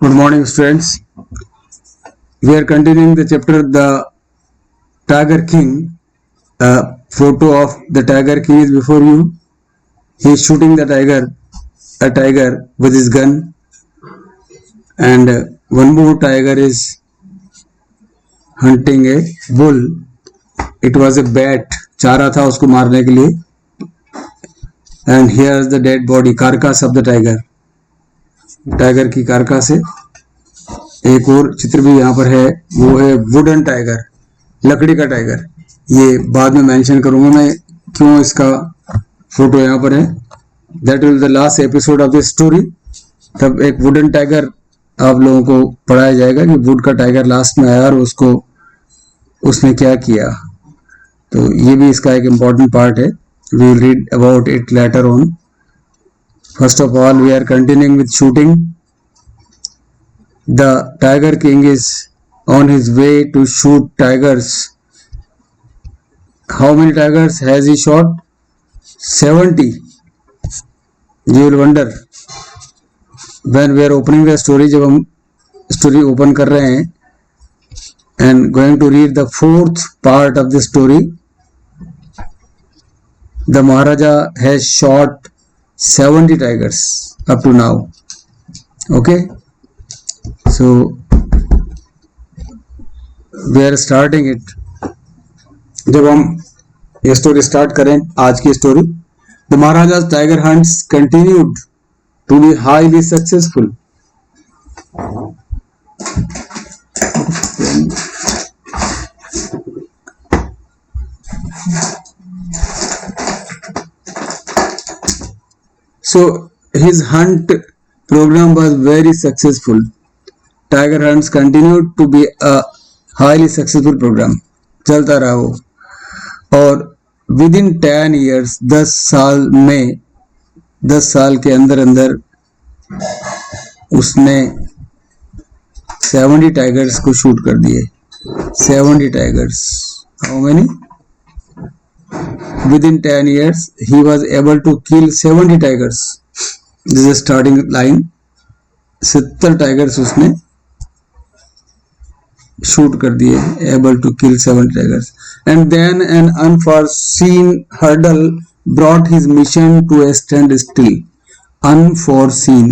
Good morning, students. We are continuing the chapter The Tiger King. Photo of the Tiger King is before you. He is shooting a tiger with his gun, and one more tiger is hunting a bull. It was a bat, चाह रहा था उसको मारने के लिए. And here is the dead body, carcass of the tiger. Tiger की carcass है. एक और चित्र भी यहाँ पर है, वो है वुडन टाइगर, लकड़ी का टाइगर. ये बाद में मेंशन करूंगा मैं क्यों इसका फोटो यहाँ पर है. That will the last episode of the story. तब एक वुडन टाइगर आप लोगों को पढ़ाया जाएगा कि वुड का टाइगर लास्ट में आया और उसने क्या किया. तो ये भी इसका एक इम्पॉर्टेंट पार्ट है. We will read about it later on. First of all we are continuing with shooting. The Tiger King is on his way to shoot tigers. How many tigers has he shot? 70. You will wonder when we are opening the story. जब हम story open कर रहे हैं and going to read the fourth part of the story. The Maharaja has shot 70 tigers up to now. Okay. So we are starting it. जब हम ये story start करें, आज की story, The Maharaja's tiger hunts continued to be highly successful. So his hunt program was very successful. Tiger hunts continued to be a highly successful program. चलता रहा वो. और within 10 years, 10 साल के अंदर उसने 70 टाइगर्स को शूट कर दिए. 70 tigers. How many? Within 10 years, he was able to kill 70 tigers. This is starting line. 70 tigers उसने शूट कर दिए. Able to kill 70 tigers. And then an unforeseen hurdle brought his mission to a standstill. Unforeseen,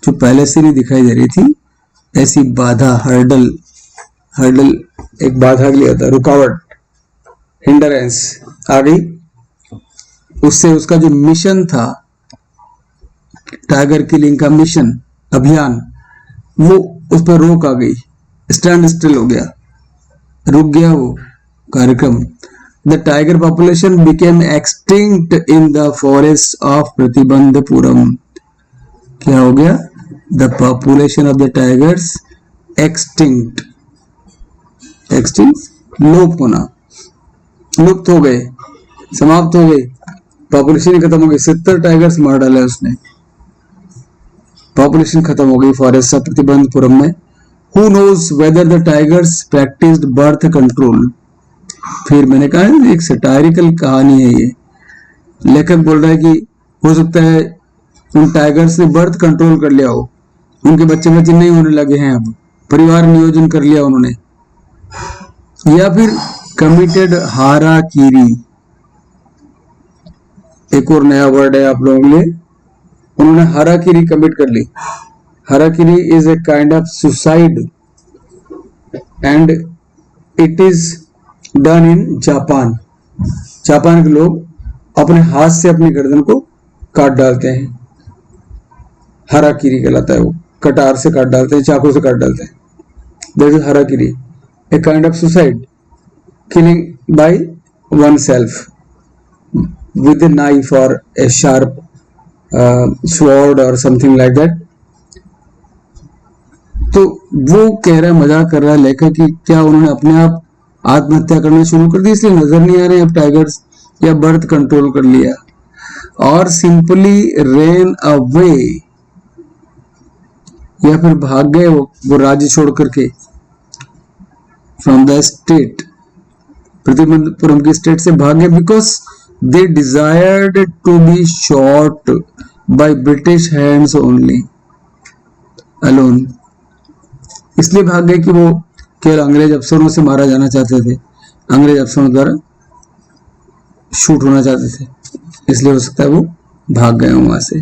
जो पहले से नहीं दिखाई दे रही थी, ऐसी बाधा, हर्डल एक बाधा के लिए होता है, रुकावट, हिंडरेंस आ गई. उससे उसका जो मिशन था, टाइगर किलिंग का मिशन, अभियान, वो उस पर रोक आ गई. स्टैंड स्टिल हो गया, रुक गया वो कार्यक्रम. The tiger population became extinct in the forest of Pratibandapuram. क्या हो गया? The population of the tigers extinct. लोप होना, लुप्त हो गए, समाप्त हो गए, पॉपुलेशन खत्म हो गई. 70 टाइगर्स मार डाले उसने, पॉपुलेशन खत्म हो गई फॉरेस्ट ऑफ प्रतिबंधपुरम में. Who knows whether the tigers practiced birth control? फिर मैंने कहा एक सटायरिकल कहानी है ये. लेखक बोल रहा है कि हो सकता है उन टाइगर्स ने बर्थ कंट्रोल कर लिया हो, उनके बच्चे नहीं होने लगे हैं, अब परिवार नियोजन कर लिया उन्होंने, या फिर कमिटेड हाराकीरी. एक और नया वर्ड है आप लोगों के लिए. उन्होंने हाराकीरी कमिट कर ली. Harakiri is a kind of suicide and it is done in Japan. Japan के लोग अपने हाथ से अपनी गर्दन को काट डालते हैं. हाराकीरी कहलाता है वो. कटार से काट डालते हैं, चाकू से काट डालते हैं. That is harakiri, a kind of suicide, killing by oneself with a knife or a sharp sword or something like that. तो वो कह रहा है, मजाक कर रहा है लेखक कि क्या उन्होंने अपने आप आत्महत्या करना शुरू कर दी इसलिए नजर नहीं आ रहे अब टाइगर्स, या बर्थ कंट्रोल कर लिया, और सिंपली रेन अवे, या फिर भाग गए वो राज्य छोड़ करके. फ्रॉम द स्टेट, प्रतिबंधपुरम की स्टेट से भाग गए. Because they desired to be shot by British hands only, alone. इसलिए भाग गए कि वो केवल अंग्रेज अफसरों से मारा जाना चाहते थे, अंग्रेज अफसरों द्वारा शूट होना चाहते थे, इसलिए हो सकता है वो भाग गए वहां से।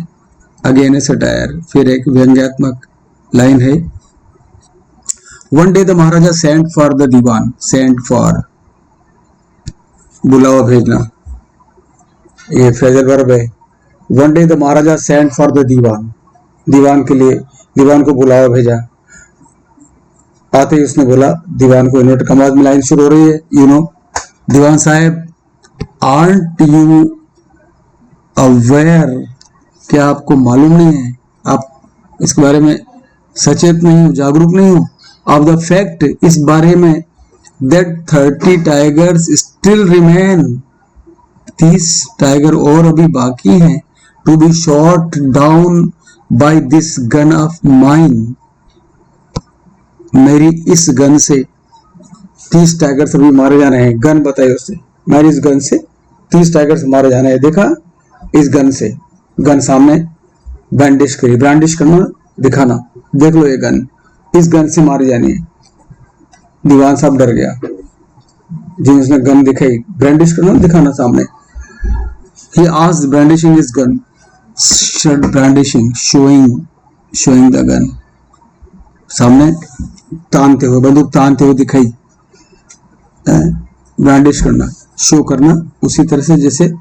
अगेन ए सटायर, फिर एक व्यंग्यात्मक लाइन है। One day the maharaja sent for the Dewan, sent for बुलावा भेजना, ये फ्रेजल वर्ब है। One day the maharaja sent for the Dewan, दीवान के लिए दीवान को बुलावा भेजा। आते ही उसने बोला दीवान को, इन्वर्ट कमाज में लाइन शुरू हो रही है, यू नो, दीवान साहब आर्ट यू अवेयर, क्या आपको मालूम नहीं है, आप इसके बारे में सचेत नहीं हो, जागरूक नहीं हो, ऑफ द फैक्ट, इस बारे में, that 30 tigers still remain, 30 tiger और अभी बाकी हैं, to be shot down by this gun of mine, मेरी इस गन से 30 टाइगर्स अभी मारे जाने हैं। गन बताई उससे, मेरी इस गन से 30 टाइगर्स मारे जाने हैं। देखा, इस गन से, गन सामने बैंडिश करी, ब्रांडिश करना, दिखाना, देख लो ये गन, इस गन से मारी जानी है। दीवान साहब डर गया, जिन उसने गन दिखाई, ब्रांडिश करना, दिखाना सामने। He asked brandishing his gun, brandishing, showing the gun, सामने तानते हुए, बंदूक तानते हुए दिखाई, ब्रांडिश करना, शो करना, उसी तरह से जैसे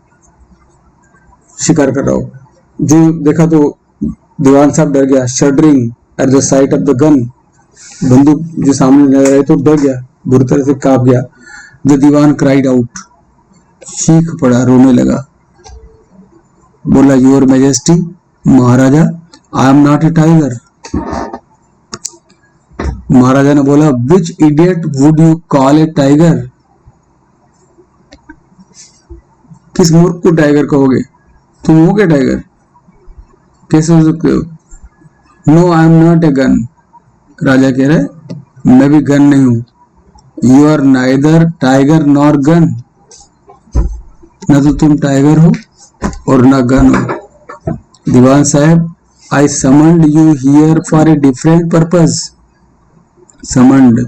शिकार कर रहा हो। जो देखा तो दीवान साहब डर गया, shuddering at the site of the gun, बंदूक जो सामने नजर आई तो डर गया, बुरी तरह से कांप गया। द दीवान क्राइड आउट, चीख पड़ा, रोने लगा, बोला your Majesty, Maharaja, I am not a tiger. महाराजा ने बोला which idiot would you call a tiger, किस मूर्ख को टाइगर कहोगे, तुम हो क्या टाइगर, कैसे हो सकते हो। No I am not a gun, राजा कह रहे मैं भी गन नहीं हूं। You are neither tiger nor gun, न तो तुम टाइगर हो और न गन हो। दीवान साहब, I summoned you here for a different purpose, summoned,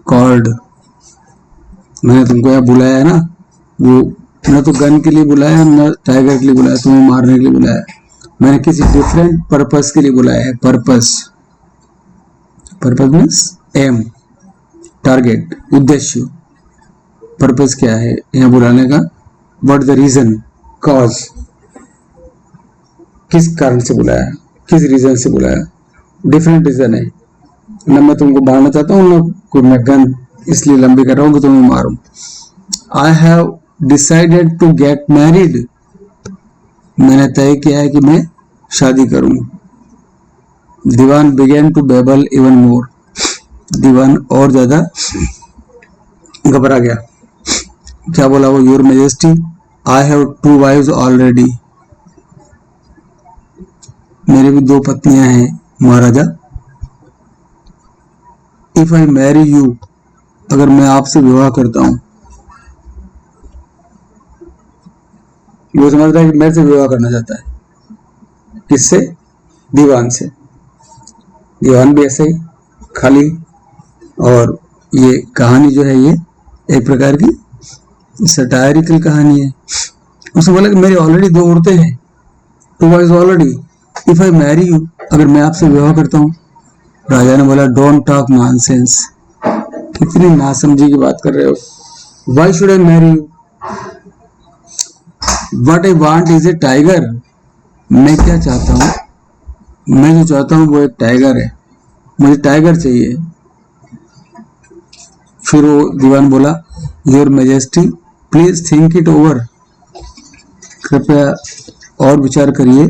called, मैंने तुमको यहाँ बुलाया है ना, वो न तो गन के लिए बुलाया, न टाइगर के लिए बुलाया, तुम्हें मारने के लिए बुलाया, मैंने किसी डिफरेंट पर्पस के लिए बुलाया है। Purpose, purpose means aim, target, उद्देश्य। पर्पस क्या है यहाँ बुलाने का, व्हाट द रीजन, कॉज, किस कारण से बुलाया, किस रीजन से बुलाया, डिफरेंट रीजन है, न मैं तुमको मारना चाहता हूँ, न कोई मैं गन इसलिए लंबी कर रहा हूँ कि तुम्हें मारूं। I have decided to get married, मैंने तय किया है कि मैं शादी करूं। Dewan began to babble even more, दीवान और ज्यादा घबरा गया। क्या बोला वो, Your Majesty, I have 2 wives already, मेरे भी 2 पत्नियां हैं महाराजा। इफ आई मैरी यू, अगर मैं आपसे विवाह करता हूं, वो समझता है कि मेरे से विवाह करना चाहता है, किससे, दीवान से। दीवान भी ऐसे ही खाली, और ये कहानी जो है ये एक प्रकार की सटायरिकल कहानी है। उसने बोला कि मेरी ऑलरेडी 2 औरतें हैं, 2 wives already, if I marry you, अगर मैं आपसे विवाह करता हूँ। राजा ने बोला डोंट टॉक नॉनसेंस, कितनी नासमझी की बात कर रहे हो, why should I marry you, what I want is a tiger, मैं क्या चाहता हूँ, मैं जो चाहता हूँ वो एक टाइगर है, मुझे टाइगर चाहिए। फिर वो दीवान बोला your majesty please think it over, कृपया और विचार करिए।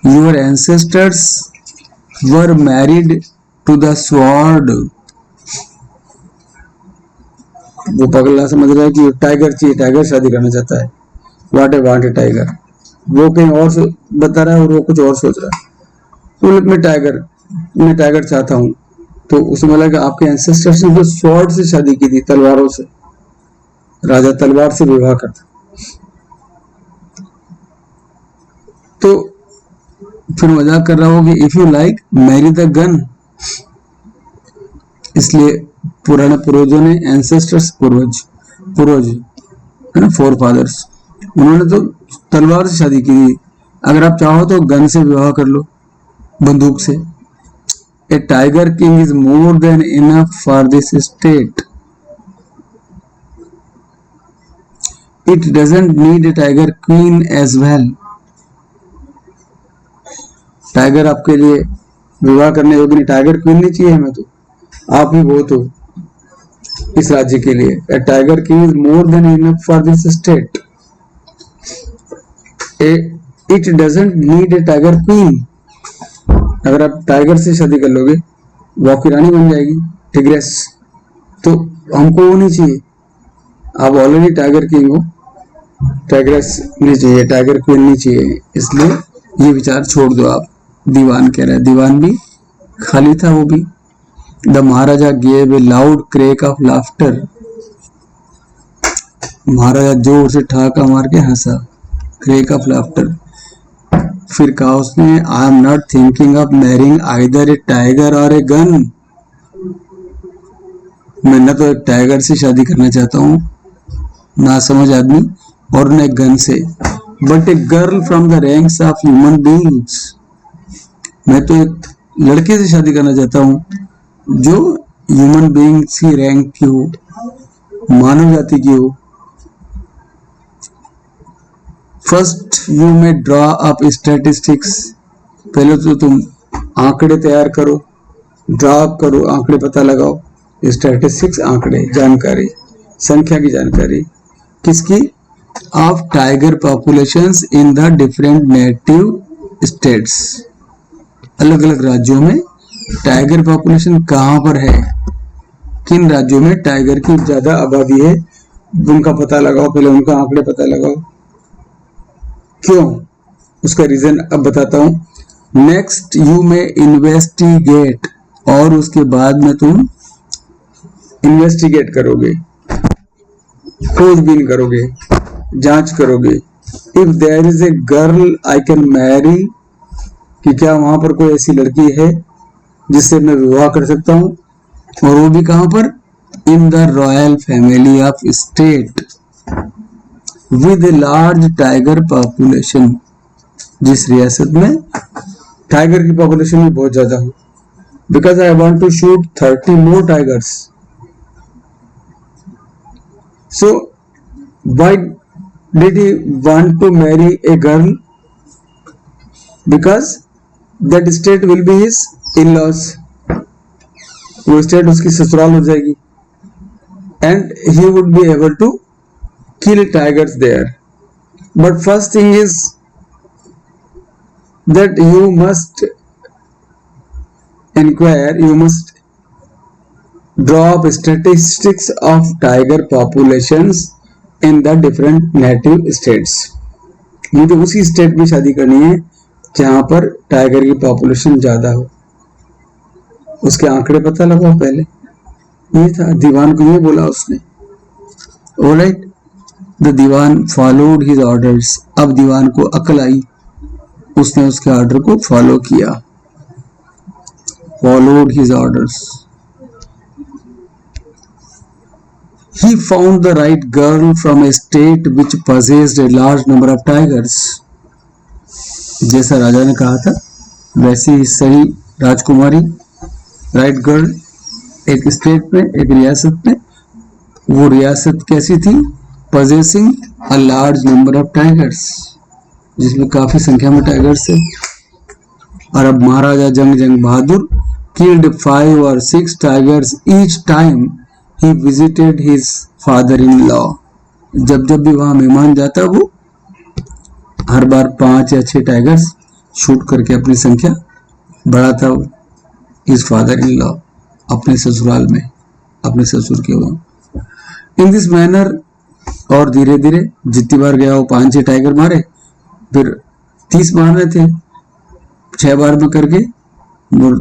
Your ancestors were married to the sword, वो पगला समझ रहा है कि टाइगर चाहिए, टाइगर शादी करना चाहता है। What I want a tiger, वो कहीं और से बता रहा है और वो कुछ और सोच रहा है। तो मैं टाइगर चाहता हूँ। तो उसने बोला कि आपके एंसेस्टर्स ने तो स्वॉर्ड से शादी की थी, तलवारों से, राजा तलवार से विवाह करता। तो फिर मजाक कर रहा हो कि if you like marry the gun, इसलिए पुराने पूर्वजों ने, एंसेस्टर्स, पूर्वज है ना, फोर फादर्स, उन्होंने तो तलवार से शादी की थी। अगर आप चाहो तो गन से विवाह कर लो, बंदूक से। A tiger king is more than enough for this state. It doesn't need a tiger queen as well. Tiger आपके लिए विवाह करने योग्य नहीं, टाइगर क्वीन नहीं चाहिए हमें, तो आप ही बहुत हो इस राज्य के लिए। A tiger king is more than enough for this state. It doesn't need a tiger queen. अगर आप टाइगर से शादी कर लोगे, वो आपकी रानी बन जाएगी, टिग्रेस, तो हमको वो नहीं चाहिए। आप ऑलरेडी टाइगर किंग हो, टाइग्रेस नहीं चाहिए, टाइगर क्वीन नहीं चाहिए। इसलिए ये विचार छोड़ दो आप। दीवान कह रहा है, दीवान भी खाली था वो भी। The Maharaja gave a loud crack of laughter. महाराजा जोर से ठहाका मार के हंसा, क्रेक ऑफ लाफ्टर। फिर कहा उसने, आई am not thinking of marrying either A tiger और ए गन। मैं न तो एक टाइगर से शादी करना चाहता हूँ, ना समझ आदमी, और न एक गन से, but a girl from the ranks of human beings. मैं तो एक लड़के से शादी करना चाहता हूँ जो ह्यूमन बीइंग्स की रैंक की हो, मानव जाति की हो। First you may draw up statistics. पहले तो तुम आंकड़े तैयार करो, ड्रॉ अप करो, आंकड़े पता लगाओ। स्टैटिस्टिक्स आंकड़े, जानकारी, संख्या की जानकारी। किसकी? Of tiger populations in the different native states. अलग अलग राज्यों में टाइगर पॉपुलेशन कहां पर है, किन राज्यों में टाइगर की ज्यादा आबादी है, उनका पता लगाओ। पहले उनका आंकड़े पता लगाओ। क्यों? उसका रीजन अब बताता हूं। नेक्स्ट यू में इन्वेस्टिगेट, और उसके बाद में तुम इन्वेस्टिगेट करोगे, खोजबीन करोगे, जांच करोगे। If there is a girl I can marry, कि क्या वहां पर कोई ऐसी लड़की है जिससे मैं विवाह कर सकता हूं, और वो भी कहां पर? In the royal family of state with a large tiger population. जिस रियासत में टाइगर की पॉपुलेशन भी बहुत ज्यादा हो। Because I want to shoot 30 more tigers. So why did he want to marry a girl? Because that state will be his in-laws. वो state उसकी ससुराल हो जाएगी, and he would be able to kill tigers there. But first thing is that you must inquire, you must draw up statistics of tiger populations in the different native states. मुझे उसी state में शादी करनी है जहां पर tiger की population ज्यादा हो। उसके आंकड़े पता लगाओ पहले। ये था, दीवान को ये बोला उसने। Alright, the Dewan followed his orders. अब दीवान को अकल आई, उसने उसके ऑर्डर को फॉलो किया। Followed his orders. He found the right girl from A state which possessed a large number of tigers. जैसा राजा ने कहा था वैसी ही सही राजकुमारी, राइट गर्ल, एक स्टेट में, एक रियासत में। वो रियासत कैसी थी? possessing a large number of tigers, जिसमें काफी संख्या में टाइगर्स थे। और अब महाराजा जंग बहादुर killed 5 or 6 tigers each time he visited his father-in-law. जब भी वहां मेहमान जाता वो हर बार 5 या 6 टाइगर्स शूट करके अपनी संख्या बढ़ाता his father-in-law, अपने ससुराल में, अपने ससुर के वहां। इन दिस मैनर, और धीरे धीरे जितनी बार गया वो 5-6 टाइगर मारे, फिर 30 मारने थे, 6 बार में करके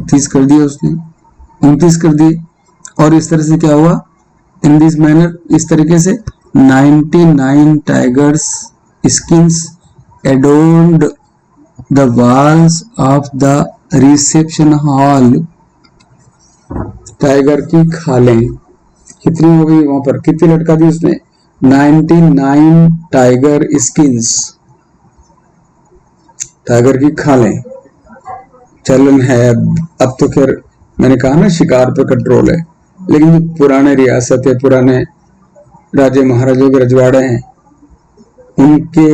30 कर दिए उसने, 29 कर दिए। और इस तरह से क्या हुआ? इन दिस मैनर, इस तरीके से 99 tigers skins adorned the walls of the reception hall. Tiger की खालें कितनी हो गई, वहां पर कितनी लटका दी उसने, 99 टाइगर स्किन्स, टाइगर की खालें। चलन है अब तो खैर मैंने कहा ना शिकार पर कंट्रोल है, लेकिन जो पुराने रियासत है, पुराने राजे महाराजों के रजवाड़े हैं, उनके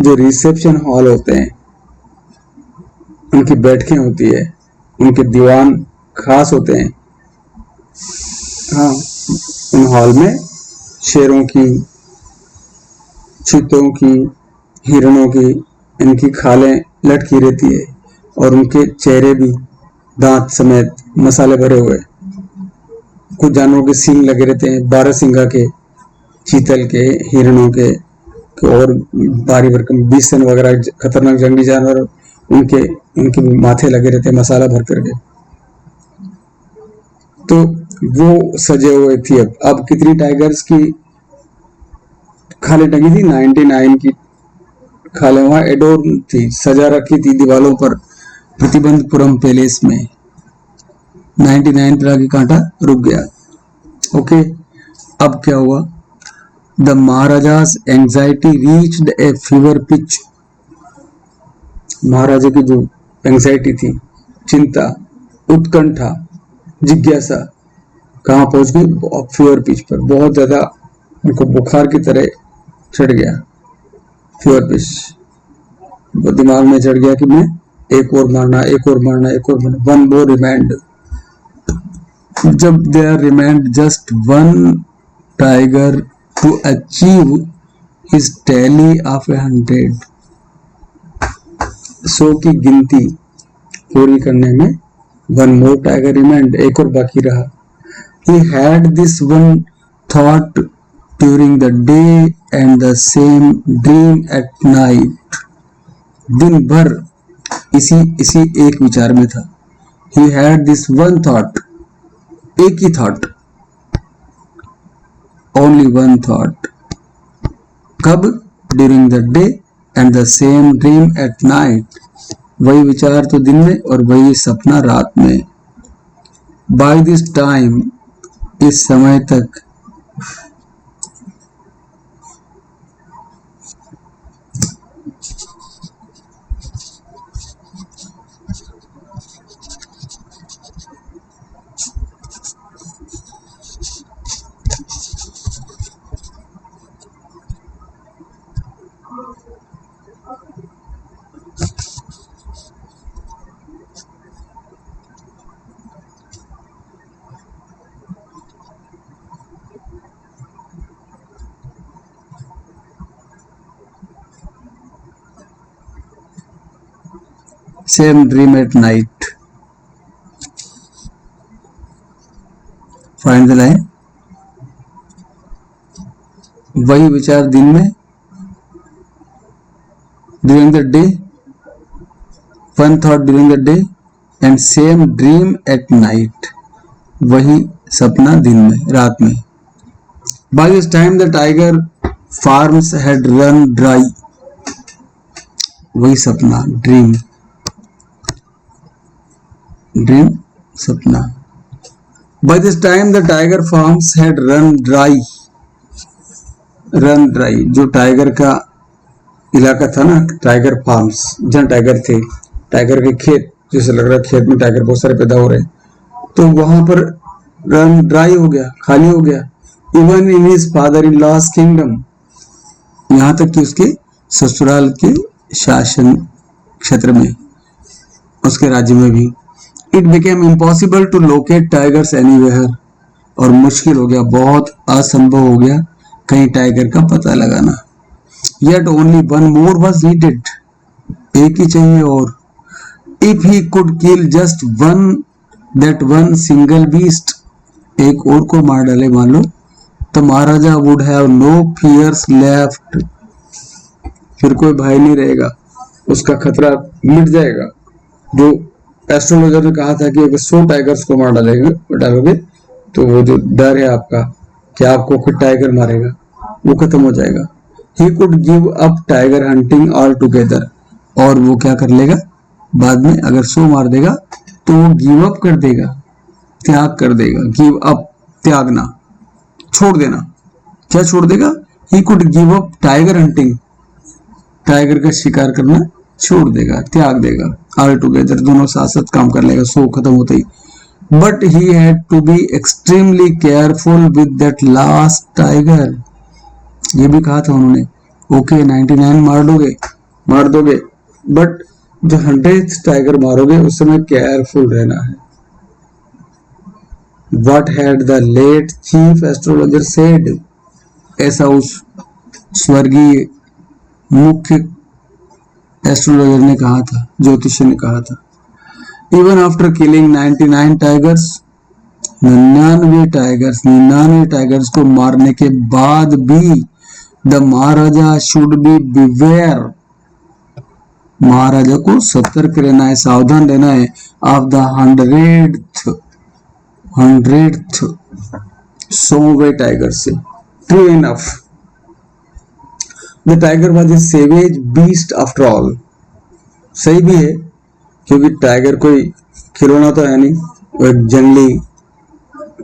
जो रिसेप्शन हॉल होते हैं, उनकी बैठकें होती है, उनके दीवान खास होते हैं। हाँ, उन हॉल में शेरों की, चीतों की, हिरणों की, इनकी खालें लटकी रहती है और उनके चेहरे भी दांत समेत मसाले भरे हुए। कुछ जानवरों के सींग लगे रहते हैं, 12 सिंगा के, चीतल के, हिरणों के और भारी भरकम 20 सन वगैरह खतरनाक जंगली जानवर, उनके उनके माथे लगे रहते हैं मसाला भर करके। तो वो सजे हुए थी। अब कितनी टाइगर्स की खाले टंगी थी, 99 की खाले वहां एडोर थी, सजा रखी थी दीवालों पर प्रतिबंधपुरम पैलेस में। 99 पर आगे कांटा रुक गया। ओके, अब क्या हुआ, the Maharaja's anxiety reached a fever pitch. महाराजा की जो एंजाइटी थी, चिंता, उत्कंठा, जिज्ञासा कहां पहुंच गई, फीवर पिच पर, बहुत ज्यादा उनको बुखार की तरह चढ़ गया। फीवर पिच दिमाग में चढ़ गया कि मैं एक और मारना, एक और मारना, एक और मारना, वन मोर रिमांड। जब there remained just one tiger to achieve his tally of 100, 100 की गिनती पूरी करने में वन मोर टाइगर रिमांड, एक और बाकी रहा। He had this one thought during the day and the same dream at night. दिन भर इसी एक विचार में था। He had this one thought, एक ही थॉट, only one thought. कब? During the day and the same dream at night. वही विचार तो दिन में और वही सपना रात में। By this time, इस समय तक, same dream at night. Find the line. वही विचार दिन में, during the day, one thought during the day and same dream at night. वही सपना दिन में, रात में। By this time the tiger farms had run dry. वही सपना, ड्रीम, ड्रीम, सपना। By this time the tiger farms had run dry. Run dry, जो टाइगर का इलाका था ना, टाइगर फार्म्स, जहाँ टाइगर थे, टाइगर के खेत, जैसे लग रहा है खेत में टाइगर बहुत सारे पैदा हो रहे हैं, तो वहां पर रन ड्राई हो गया, खाली हो गया। Even in his father in loss kingdom, यहां तक कि उसके ससुराल के शासन क्षेत्र में, उसके राज्य में भी। It became impossible to locate tigers anywhere, और मुश्किल हो गया, बहुत असंभव हो गया कहीं टाइगर का पता लगाना। Yet only one more was needed, एक ही चाहिए और। If he could kill just that one single beast, एक और को मार डाले मान लो, तो महाराजा would have no fears left, फिर कोई भय नहीं रहेगा, उसका खतरा मिट जाएगा। जो एस्ट्रोलॉजर ने कहा था कि अगर 100 टाइगर्स को मार डालोगे तो वो जो डर है आपका कि आपको खुद टाइगर मारेगा, वो खत्म हो जाएगा। He could give up tiger hunting altogether, और वो क्या कर लेगा बाद में, अगर 100 मार देगा तो वो गिव अप कर देगा, त्याग कर देगा, गिव अप, त्यागना, छोड़ देना। क्या छोड़ देगा? He could give up tiger hunting, tiger का शिकार करना छोड़ देगा, त्याग देगा। ऑल टुगेदर, दोनों साथ साथ काम कर लेगा शो खत्म होते ही। But he had to be extremely careful with that last tiger, ये भी कहा था उन्होंने, ओके 99 मार दोगे, बट जो 100th टाइगर मारोगे उस समय केयरफुल रहना है। What had the late chief astrologer said? ऐसा उस स्वर्गीय मुख्य एस्ट्रोलॉजर ने कहा था, ज्योतिषी ने कहा था। Even after killing 99 tigers, 99 tigers को मारने के बाद भी the Maharaja should be beware, महाराजा को सतर्क रहना है, सावधान रहना है। ऑफ द 100th 100वें टाइगर से। True enough, the tiger was a savage beast after all, सही भी है क्योंकि टाइगर कोई खिलौना तो है नहीं, वो एक जंगली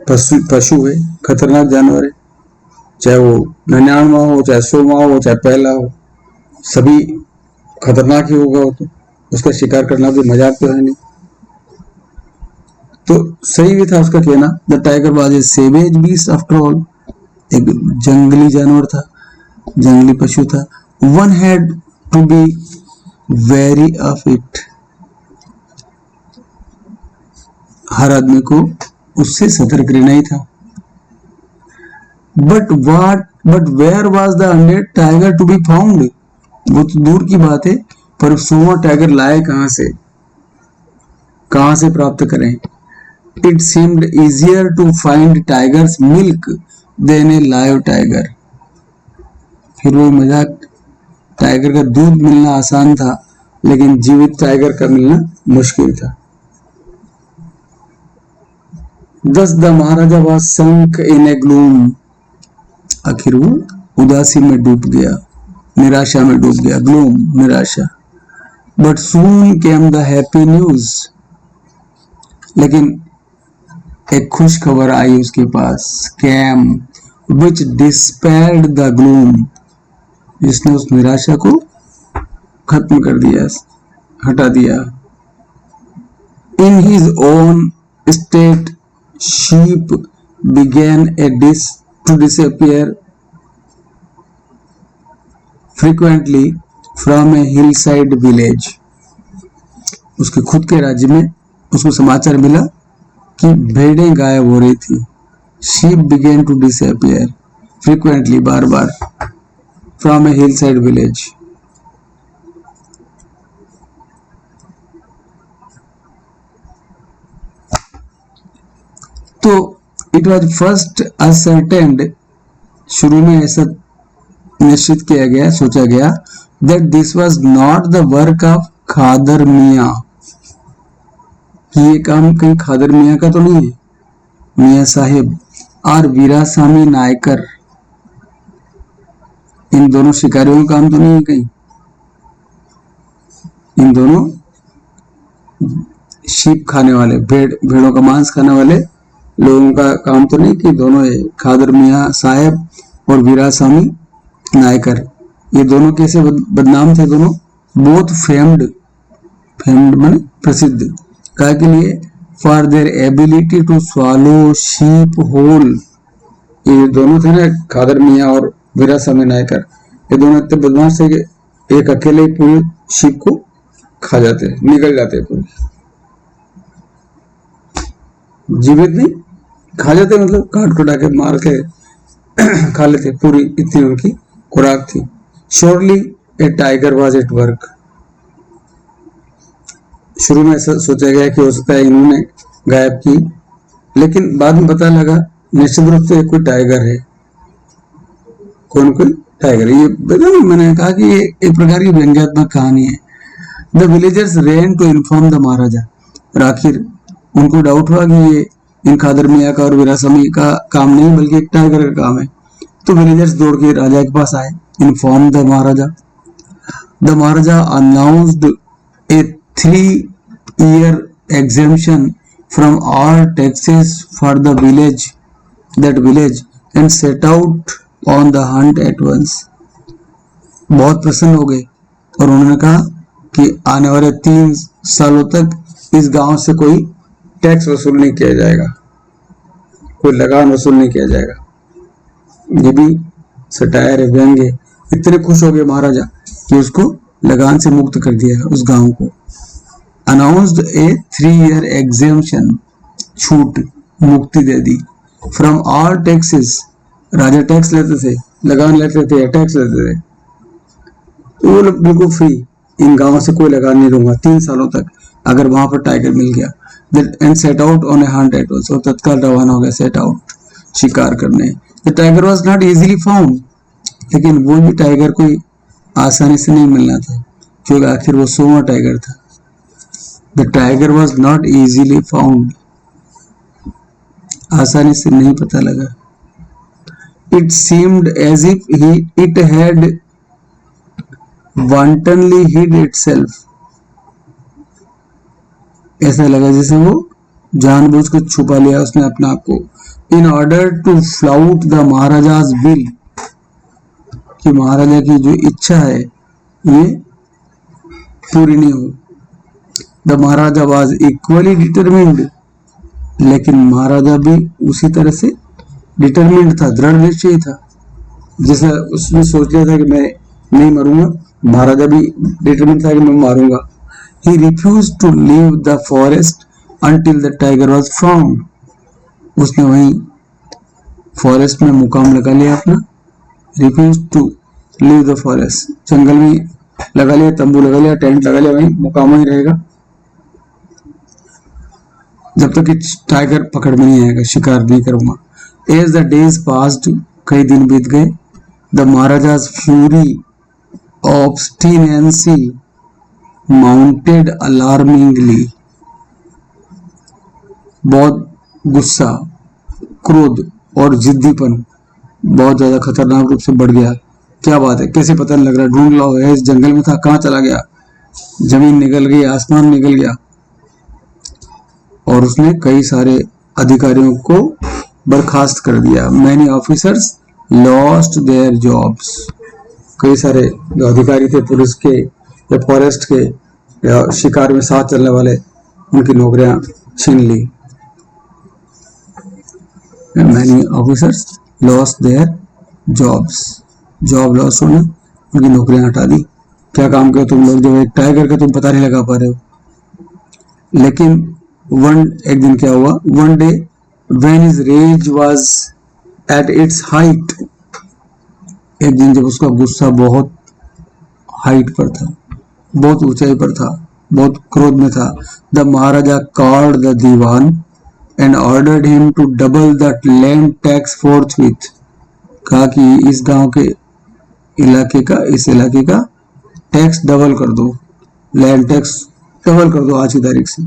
पशु है, खतरनाक जानवर है, चाहे वो 99वां हो, चाहे 100वां हो, चाहे पहला हो, सभी खतरनाक ही होगा। वो तो उसका शिकार करना भी मजाक तो है नहीं। तो सही भी था उसका कहना, the tiger was a savage beast after all, एक जंगली जानवर था, जंगली पशु था। One had to be wary of it, हर आदमी को उससे सतर्क रहना ही था। But where was the 100th tiger to be found, वो तो दूर की बात है, पर 100वां टाइगर लाए कहां से प्राप्त करें। It seemed easier to find tigers milk than a live tiger, फिर वो मजाक, टाइगर का दूध मिलना आसान था लेकिन जीवित टाइगर का मिलना मुश्किल था। Thus the Maharaja was sunk in a gloom, आखिर वो उदासी में डूब गया, निराशा में डूब गया, ग्लूम, निराशा। But soon came the happy news, लेकिन एक खुश खबर आई उसके पास, came, which dispelled the gloom, जिसने उस निराशा को खत्म कर दिया, हटा दिया। In his own state sheep began to disappear frequently from a hillside village, उसके खुद के राज्य में उसको समाचार मिला कि भेड़ें गायब हो रही थी। sheep began to disappear frequently, बार बार, from a hillside village। तो इट वॉज फर्स्ट असर्टेंड, शुरू में ऐसा निश्चित किया गया, सोचा गया, that this was not the work of Khadar Miyan, कि ये काम कहीं खादर मियाँ का तो नहीं है, मियाँ साहिब और वीरासामी नायकर, इन दोनों शिकारियों का काम तो नहीं है कहीं, इन दोनों शीप खाने वाले, भेड़ों का मांस खाने वाले लोगों का काम तो नहीं कि दोनों है, खादर मियाँ साहब और वीरासामी नायकर, ये दोनों कैसे बदनाम थे दोनों, बोथ फेम्ड माने प्रसिद्ध, क्या के लिए, for their ability to swallow sheep whole, ये दोनों थे ना, खादर मियाँ और वीरासामी नायकर, ये दोनों इतने बदमाश थे कि एक अकेले ही पूरी शीप को खा जाते, निकल जाते, पूरी जीवित नहीं खा जाते, मतलब काट कुटा के मार के खा लेते पूरी, इतनी उनकी खुराक थी। Surely A tiger was at work, शुरू में ऐसा सोचा गया कि हो सकता है इन्होंने गायब की, लेकिन बाद में पता लगा निश्चित रूप से कोई टाइगर है, कोई टाइगर है। ये मैंने कहा कि ये एक प्रकार की व्यंग्यात्मक कहानी है। The villagers ran to inform the Maharaja, और आखिर उनको डाउट हुआ कि ये इन खादर मियाँ का और वीरासामी का काम नहीं बल्कि एक टाइगर का काम है, तो विलेजर्स दौड़ के राजा के पास आए, inform the Maharaja. The Maharaja announced A 3-year exemption from all taxes for the village and set out on the hunt at once. बहुत प्रसन्न हो गए और उन्होंने कहा कि आने वाले 3 सालों तक इस गांव से कोई टैक्स वसूल नहीं किया जाएगा, कोई लगान वसूल नहीं किया जाएगा। ये भी सटायर है, व्यंग्य। इतने खुश हो गए महाराजा कि उसको लगान से मुक्त कर दिया उस गांव को। अनाउंस्ड ए 3-year exemption, छूट, मुक्ति दे दी। फ्रॉम ऑल टैक्सेस, राजा टैक्स लेते थे, लगान लेते थे, टैक्स लेते थे, तो वो लोग बिल्कुल फ्री, इन गांवों से कोई लगान नहीं लूंगा 3 सालों तक अगर वहां पर टाइगर मिल गया। And set out on a hunt at once, और तत्काल रवाना हो गया सेट आउट, शिकार करने। The tiger was not easily found, लेकिन वो भी टाइगर कोई आसानी से नहीं मिलना था, क्योंकि आखिर वो सोमा टाइगर था। The tiger was not easily found, आसानी से नहीं पता लगा। It seemed as if it had wantonly hid itself, ऐसा लगा जैसे वो जानबूझ कर छुपा लिया उसने अपने आप को। In order to flout the Maharaja's will, कि महाराजा की जो इच्छा है ये पूरी नहीं हो। The Maharaja was equally determined, लेकिन महाराजा भी उसी तरह से डिटरमिन्ड था, दृढ़ निश्चयी था। जैसा उसने सोच लिया था कि मैं नहीं मरूंगा, महाराजा भी डिटरमिन्ड था कि मैं मारूंगा। He refused to leave the forest until the tiger was found. उसने वहीं फॉरेस्ट में मुकाम लगा लिया अपना। Refused to leave the forest, जंगल में लगा लिया, तंबू लगा लिया, टेंट लगा लिया, वहीं मुकाम ही रहेगा जब तक कि टाइगर पकड़ में नहीं आएगा, शिकार नहीं करूंगा। As the days passed, कई दिन बीत गए। The Maharaja's fury, obstinacy mounted alarmingly, बहुत गुस्सा, क्रोध और जिद्दीपन बहुत ज्यादा खतरनाक रूप से बढ़ गया। क्या बात है, कैसे पता नहीं लग रहा, ढूंढ लो है, इस जंगल में था, कहाँ चला गया, जमीन निकल गई, आसमान निकल गया। और उसने कई सारे अधिकारियों को बर्खास्त कर दिया। Many officers lost their jobs, कई सारे जो अधिकारी थे पुलिस के या फॉरेस्ट के या शिकार में साथ चलने वाले, उनकी नौकरियां छीन ली। Many officers lost their jobs, job loss होना, उनकी नौकरियां हटा दी। क्या काम किया तुम लोग, जब एक टाइगर का तुम पता नहीं लगा पा रहे हो। लेकिन एक दिन क्या हुआ, one day when his rage was at its height, एक दिन जब उसका गुस्सा बहुत हाइट पर था, बहुत ऊंचाई पर था, बहुत क्रोध में था। The maharaja called the Dewan and ordered him to double the land tax forthwith, कहा कि इस गांव के इलाके का, इस इलाके का टैक्स डबल कर दो, लैंड टैक्स डबल कर दो आज की तारीख से।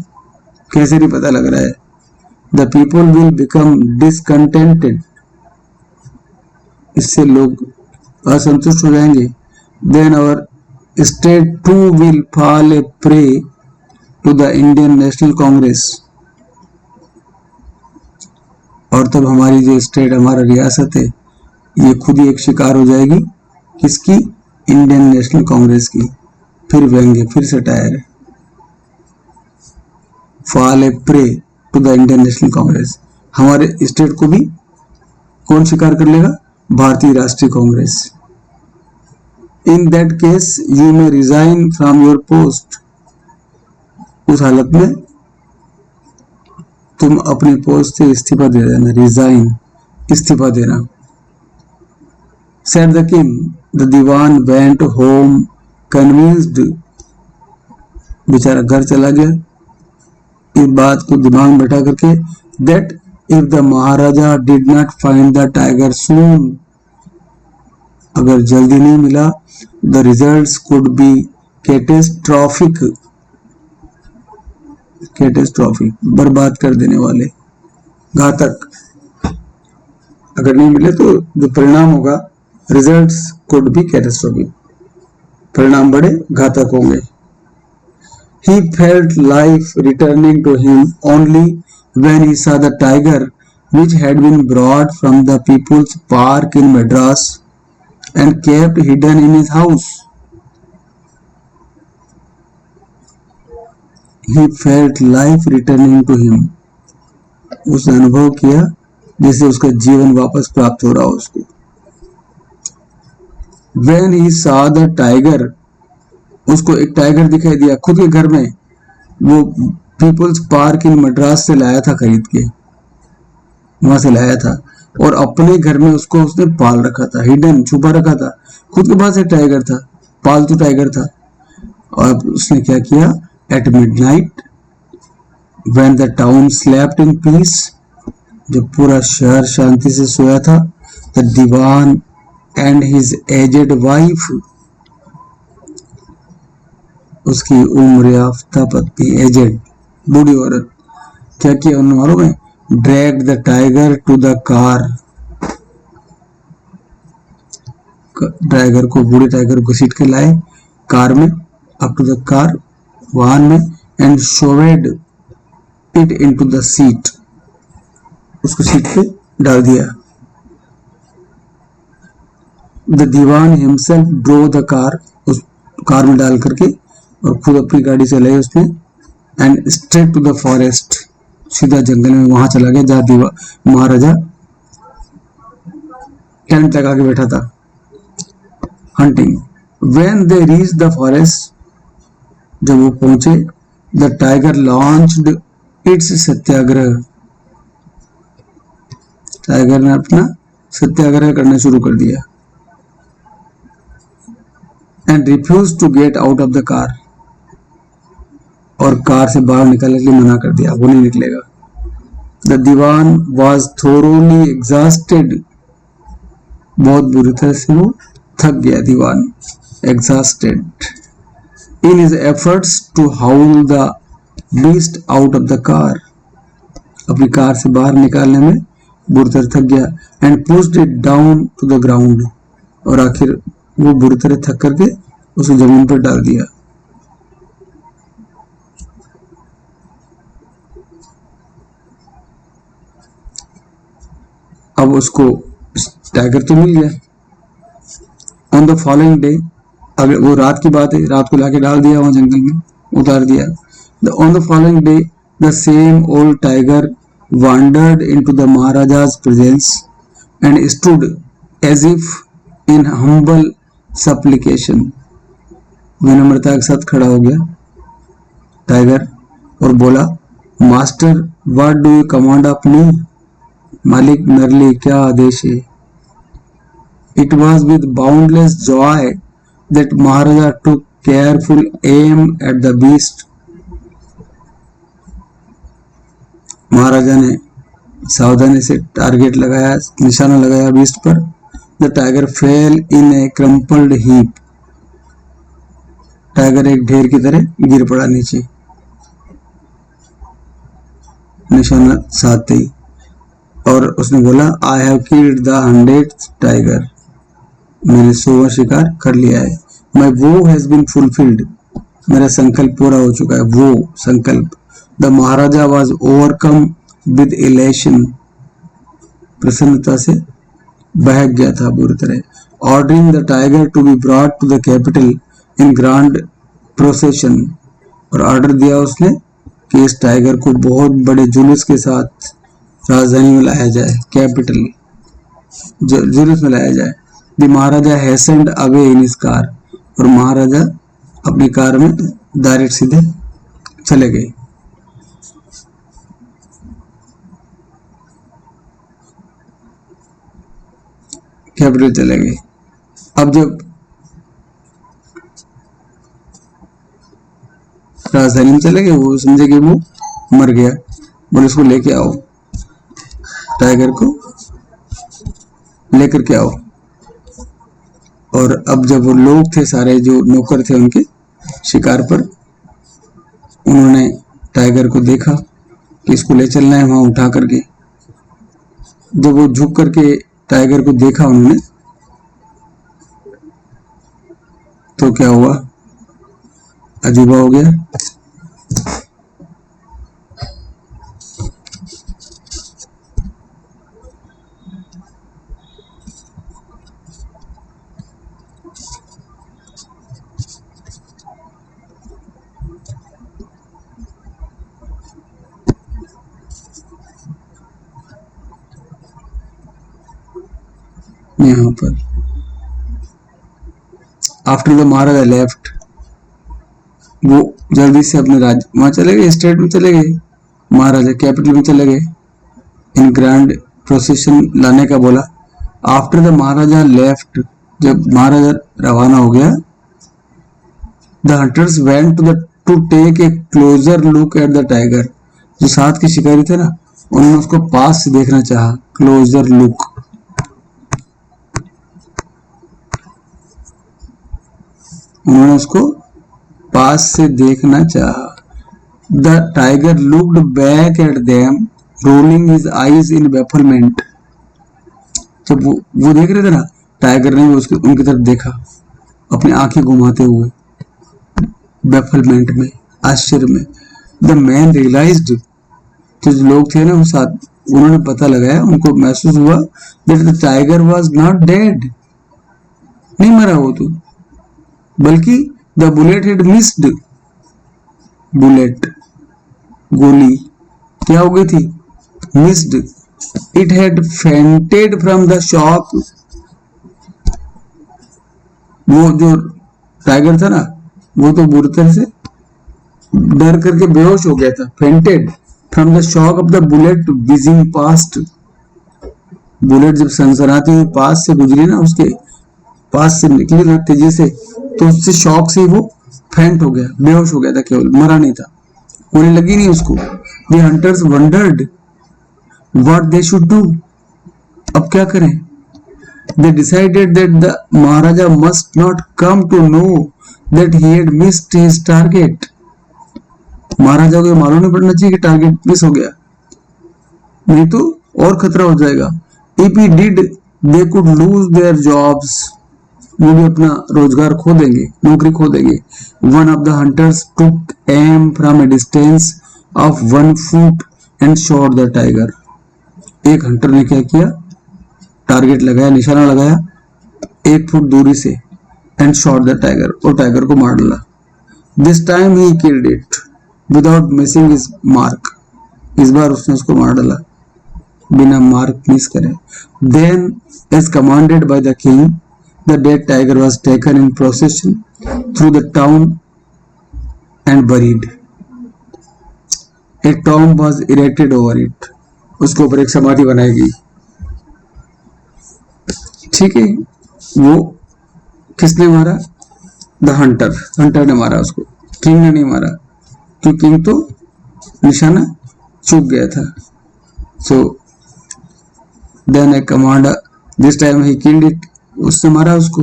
कैसे नहीं पता लग रहा है। The people will become discontented, इससे लोग असंतुष्ट हो जाएंगे। Then our state too will fall a prey to the Indian National Congress, और तब हमारी जो स्टेट, हमारा रियासत है, ये खुद ही एक शिकार हो जाएगी किसकी, इंडियन नेशनल कांग्रेस की। फिर व्यंग्य, फिर satire, fall a prey to the Indian National Congress, हमारे स्टेट को भी कौन शिकार कर लेगा, भारतीय राष्ट्रीय Congress. In that case you may resign from your post, उस हालत में तुम अपनी पोस्ट से इस्तीफा दे देना, रिजाइन, इस्तीफा देना। Said the king, the Dewan went home convinced, बेचारा घर चला गया इस बात को दिमाग में बैठा करके, that if the Maharaja did not find the tiger soon, अगर जल्दी नहीं मिला, the results could be catastrophic, catastrophic, बर्बाद कर देने वाले, घातक। अगर नहीं मिले तो जो परिणाम होगा, रिजल्ट्स कुड बी कैटेस्ट्रॉफिक, परिणाम बड़े घातक होंगे। He felt life returning to him only when he saw the tiger which had been brought from the People's Park in Madras and kept hidden in his house. He felt life returning to him. उसने अनुभव किया जैसे उसका जीवन वापस प्राप्त हो रहा हो उसको. When he saw the tiger, उसको एक टाइगर दिखाई दिया खुद के घर में. वो पीपल्स पार्क इन मद्रास से लाया था, खरीद के वहां से लाया था और अपने घर में उसको उसने पाल रखा था, हिडन छुपा रखा था. खुद के पास एक टाइगर था, पालतू टाइगर था. और उसने क्या किया? At midnight when the town slept in peace, जब पूरा शहर शांति से सोया था, the Dewan and his aged wife, उसकी उम्र याफ्ता पत्नी, एजेड बूढ़ी औरत, क्या किया उन्होंने मालूम है? Drag the tiger to the car. Tiger को, बूढ़े टाइगर को घसीट के लाए कार में, अप टू द कार, वाहन में, and shoved it into the seat, उसको सीट पे डाल दिया. The Dewan himself drove the car, उस कार में डाल करके और खुद अपनी गाड़ी चलाई उसने. And straight to the forest, सीधा जंगल में वहां चला गया जहां महाराजा टेंट लगा के बैठा था, hunting. When they reach the forest, जब वो पहुंचे, the tiger launched its satyagraha, tiger ने अपना सत्याग्रह करना शुरू कर दिया. And refuse to get out of the car, और कार से बाहर निकलने के लिए मना कर दिया, वो नहीं निकलेगा. The Dewan was thoroughly exhausted, बहुत बुरी तरह से वो थक गया दीवान, exhausted, in his efforts to haul the beast out of the car, अपनी कार से बाहर निकालने में बुरी तरह थक गया. And pushed it down to the ground, और आखिर वो बुरी तरह थक करके उसको जमीन पर डाल दिया. अब उसको टाइगर तो मिल गया. ऑन द फॉलोइंग डे, अगर वो रात की बात है, रात को लाके डाल दिया वहां जंगल में, उतार दिया. On the following day the same old tiger wandered into the Maharaja's presence and stood as if in humble supplication. विनम्रता के साथ खड़ा हो गया टाइगर और बोला, master what do you command of me, मालिक मेरे लिए क्या आदेश है. It was with boundless joy that Maharaja took careful aim at the beast. महाराजा ने सावधानी से टारगेट लगाया, निशाना लगाया बीस्ट पर. The tiger fail in A crumpled heap, tiger एक ढेर की तरह गिर पड़ा नीचे निशाना साधते ही. और उसने बोला, I have killed the 100th tiger, मैंने 100वां शिकार कर लिया है. माई वो हैज बीन फुलफिल्ड, मेरा संकल्प पूरा हो चुका है, वो संकल्प. The maharaja was overcome with elation, प्रसन्नता से बहक गया था बुरी तरह. Ordering the tiger to be brought to the capital in grand procession, और ऑर्डर दिया उसने कि इस टाइगर को बहुत बड़े जुलूस के साथ राजधानी में लाया जाए, कैपिटल जुलूस में लाया जाए. The Maharaja hastened away in his car, और महाराजा अपनी कार में डायरेक्ट सीधे चले गए. कैपिटल चले गए. अब जब राजधानी में चले गए, वो समझे कि वो मर गया, बोले उसको लेके आओ, टाइगर को लेकर के आओ. और अब जब वो लोग थे सारे जो नौकर थे उनके शिकार पर, उन्होंने टाइगर को देखा कि इसको ले चलना है वहां उठा करके. जब वो झुक करके टाइगर को देखा उन्होंने, तो क्या हुआ, अजूबा हो गया. यहाँ पर आफ्टर द महाराजा लेफ्ट, वो जल्दी से अपने राज्य वहां चले गए, स्टेट में चले गए, महाराजा कैपिटल में चले गए, इन ग्रैंड प्रोसेशन लाने का बोला। आफ्टर द महाराजा लेफ्ट, जब महाराजा रवाना हो गया, the hunters went to take a closer look at the tiger. जो साथ के शिकारी थे ना, उन्होंने उसको पास से देखना चाहा, क्लोजर लुक। उन्होंने उसको पास से देखना चाहा। The tiger looked back at them rolling his eyes in bafflement. जब वो देख रहे थे ना, टाइगर ने उसके उनकी तरफ देखा अपनी आंखें घुमाते हुए, बेफलमेंट में, आश्चर्य में। द मैन रियलाइज्ड, जो लोग थे ना वो साथ, उन्होंने पता लगाया, उनको महसूस हुआ that the tiger was not dead, नहीं मरा वो तो, बल्कि the bullet had missed. Bullet, गोली क्या हो गई थी, missed. It had fainted from the shock. वो जो टाइगर था ना, वो तो बुरी तरह से डर करके बेहोश हो गया था। Fainted from the shock of the bullet whizzing past. Bullet जब सनसनाती हुई पास से गुजरी ना, उसके पास से निकली ना तेजी से, तो उससे शॉक से वो फेंट हो गया, बेहोश हो गया था, केवल मरा नहीं था, गोली लगी नहीं उसको। The hunters wondered what they should do. अब क्या करें? They decided that the Maharaja must not come to know that he had missed his target. महाराजा को मालूम नहीं पड़ना चाहिए कि टारगेट मिस हो गया, नहीं तो और खतरा हो जाएगा। If he did, they could lose their jobs. वो भी अपना रोजगार खो देंगे, नौकरी खो देंगे। One of the hunters took aim from a distance of 1 foot and shot the tiger. एक हंटर ने क्या किया, टारगेट लगाया, निशाना लगाया 1 फुट दूरी से, and shot the tiger, और टाइगर को मार डाला। This time he killed it without missing his mark. इस बार उसने उसको मार डाला बिना मार्क मिस करे। Then, as commanded by the king, the dead tiger was taken in procession through the town and buried. A tomb was erected over it. उसके ऊपर एक समाधि बनाई गई। ठीक है, वो किसने मारा, द हंटर, हंटर ने मारा उसको, किंग ने नहीं मारा, क्योंकि किंग तो निशाना चूक गया था। So then a commander, this time he killed it. उसने मारा उसको,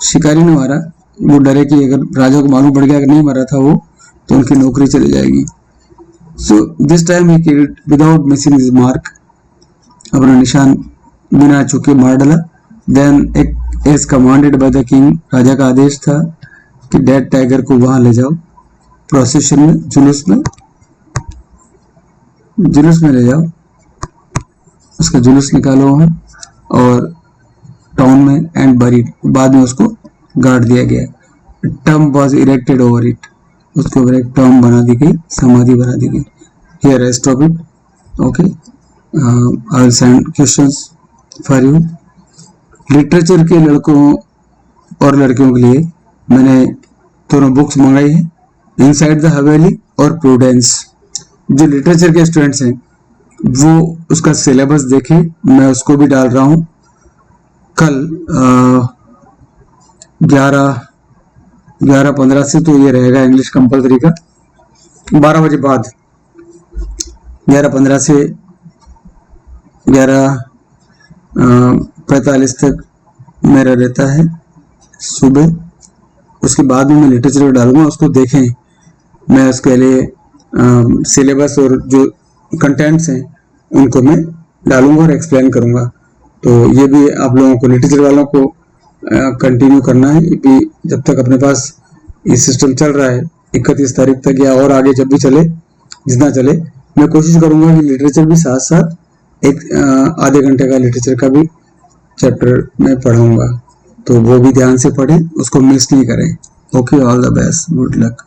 शिकारी ने मारा। वो डरे कि अगर राजा को मालूम पड़ गया कि नहीं मरा था वो, तो उनकी नौकरी चली जाएगी। So this time he killed without missing his mark, अपना निशान बिना चूके मार डाला। देन एक as commanded by the king, राजा का आदेश था कि डेड टाइगर को वहां ले जाओ, प्रोसेशन में, जुलूस में ले जाओ, उसका जुलूस निकालो वहां, और टाउन में एंड बरीड, बाद में उसको गाड़ दिया गया। Term was erected over it, उसके ऊपर एक टर्म बना दी गई, समाधि बना दी गई। Here I stop it, okay. I will send questions for you. Literature के लड़कों और लड़कियों के लिए मैंने दोनों बुक्स मंगाई है, इनसाइड द हवेली और प्रूडेंस। जो लिटरेचर के स्टूडेंट्स हैं वो उसका सिलेबस देखें, मैं उसको भी डाल रहा हूं कल 11:15 से, तो ये रहेगा इंग्लिश कंपलसरी का 12 बजे बाद, 11:15 से 11:45 तक मेरा रहता है सुबह। उसके बाद में मैं लिटरेचर डालूंगा, उसको देखें। मैं उसके लिए सिलेबस और जो कंटेंट्स हैं उनको मैं डालूंगा और एक्सप्लेन करूंगा। तो ये भी आप लोगों को, लिटरेचर वालों को कंटिन्यू करना है, भी जब तक अपने पास ये सिस्टम चल रहा है 31 तारीख तक, या और आगे जब भी चले, जितना चले, मैं कोशिश करूंगा कि लिटरेचर भी साथ साथ एक आधे घंटे का लिटरेचर का भी चैप्टर मैं पढ़ाऊंगा। तो वो भी ध्यान से पढ़ें, उसको मिस नहीं करें। Okay, all the best, good luck.